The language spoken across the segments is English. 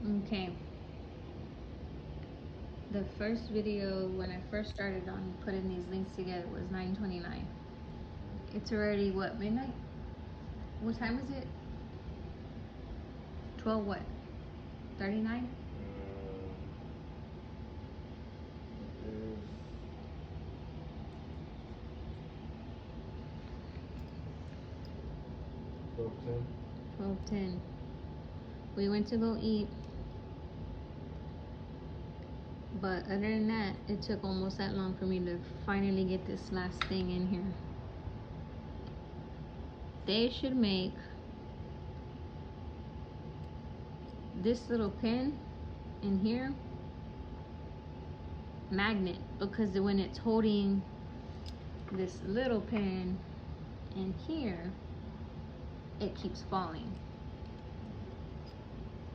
Okay. The first video when I first started on putting these links together was 9:29. It's already what, midnight? What time is it? 12 what? 39? It is 12:10. 12:10. We went to go eat. But other than that, it took almost that long for me to finally get this last thing in here. They should make this little pin in here magnet, because when it's holding this little pin in here, it keeps falling.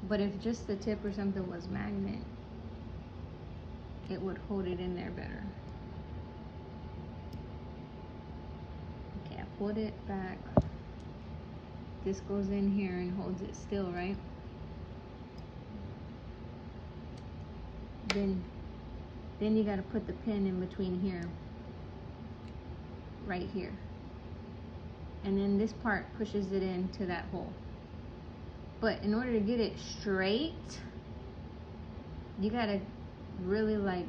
But if just the tip or something was magnet, it would hold it in there better. Okay, I pulled it back. This goes in here and holds it still, right? Then you gotta put the pin in between here, right here. And then this part pushes it into that hole. But in order to get it straight, you gotta really like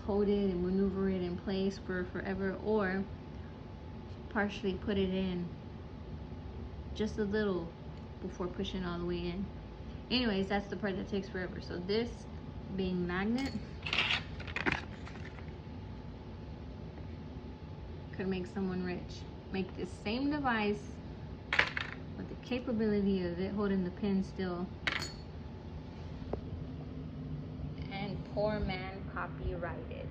hold it and maneuver it in place for forever, or partially put it in just a little before pushing all the way in. Anyways, that's the part that takes forever. So this being magnet could make someone rich. Make this same device with the capability of it holding the pin still, and poor man copyrighted.